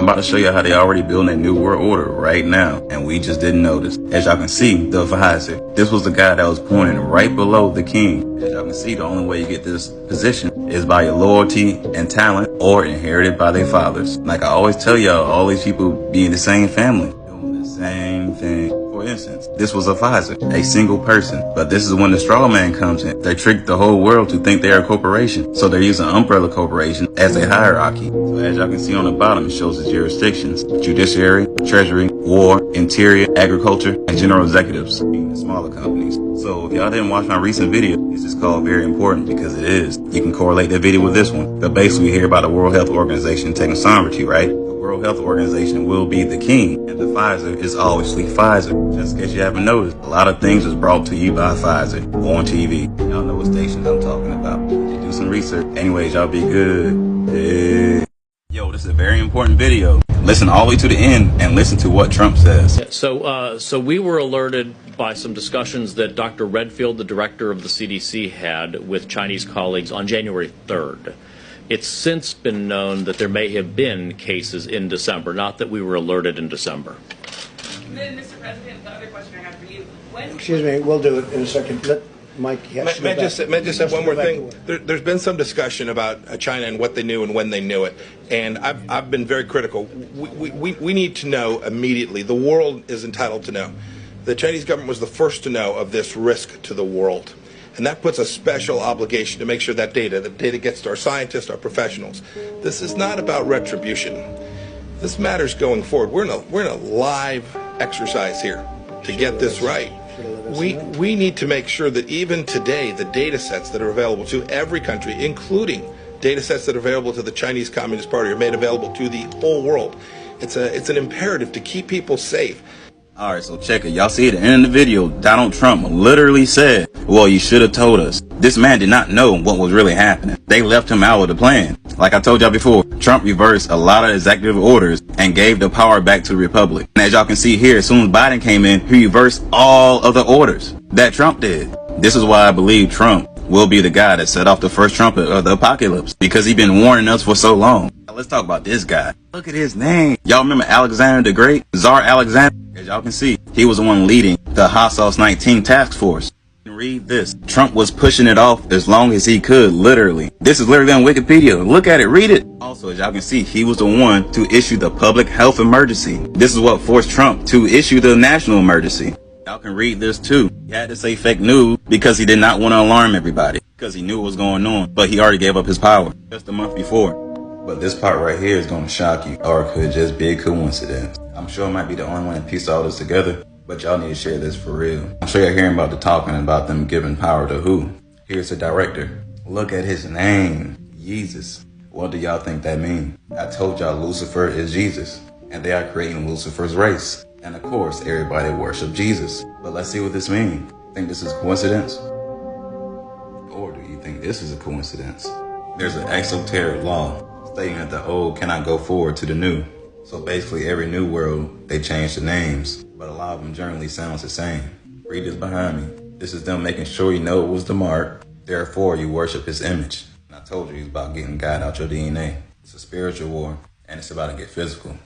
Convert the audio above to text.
about to show you how they already building a new world order right now, and we just didn't notice. As y'all can see, the Vizier, this was the guy that was pointing right below the king. As y'all can see, the only way you get this position is by your loyalty and talent, or inherited by their fathers. Like I always tell y'all, all these people be in the same family, doing the same thing. For instance, this was a Vizier, a single person. But this is when the straw man comes in. They trick the whole world to think they are a corporation. So they're using umbrella corporation as a hierarchy. So as y'all can see on the bottom, it shows the jurisdictions: judiciary, treasury, war, interior, agriculture, and general executives, being the smaller companies. So if y'all didn't watch my recent video, this is called Very Important, because it is. You can correlate that video with this one. But basically we hear about the World Health Organization taking sovereignty, right? World Health Organization will be the king, and the Vizier is obviously Pfizer. Just in case you haven't noticed, a lot of things is brought to you by Pfizer on TV. Y'all know what stations I'm talking about. You do some research. Anyways, y'all be good. Yeah. Yo, this is a very important video. Listen all the way to the end and listen to what Trump says. Yeah, so we were alerted by some discussions that Dr. Redfield, the director of the CDC, had with Chinese colleagues on January 3rd. It's since been known that there may have been cases in December, not that we were alerted in December. Then, Mr. President, the other question I have for you. Excuse me, we'll do it in a second. Let Mike. May I just have one more thing? There's been some discussion about China and what they knew and when they knew it, and I've been very critical. We need to know immediately. The world is entitled to know. The Chinese government was the first to know of this risk to the world. And that puts a special obligation to make sure that data gets to our scientists, our professionals. This is not about retribution. This matters going forward. We're in a live exercise here to get this right. We need to make sure that even today, the data sets that are available to every country, including data sets that are available to the Chinese Communist Party, are made available to the whole world. It's an imperative to keep people safe. Alright, so check it. Y'all see at the end of the video, Donald Trump literally said, well, you should have told us. This man did not know what was really happening. They left him out of the plan. Like I told y'all before, Trump reversed a lot of executive orders and gave the power back to the Republic. And as y'all can see here, as soon as Biden came in, he reversed all of the orders that Trump did. This is why I believe Trump will be the guy that set off the first trumpet of the apocalypse, because he's been warning us for so long. Now, let's talk about this guy. Look at his name. Y'all remember Alexander the Great? Tsar Alexander? As y'all can see, he was the one leading the Hot Sauce 19 task force. Read this. Trump was pushing it off as long as he could, literally. This is literally on Wikipedia. Look at it, read it. Also, as y'all can see, he was the one to issue the public health emergency. This is what forced Trump to issue the national emergency. Y'all can read this too. He had to say fake news because he did not want to alarm everybody, because he knew what was going on, but he already gave up his power just a month before. But this part right here is going to shock you, or it could just be a coincidence. I'm sure it might be the only one that pieced all this together, but y'all need to share this for real. I'm sure you're hearing about the talking about them giving power to who. Here's the director. Look at his name, Jesus. What do y'all think that means? I told y'all Lucifer is Jesus, and they are creating Lucifer's race. And of course, everybody worship Jesus. But let's see what this means. Think this is coincidence? Or do you think this is a coincidence? There's an exoteric law stating that the old cannot go forward to the new. So basically every new world, they change the names, but a lot of them generally sounds the same. Read this behind me. This is them making sure you know it was the mark, therefore you worship his image. And I told you it's about getting God out your DNA. It's a spiritual war, and it's about to get physical.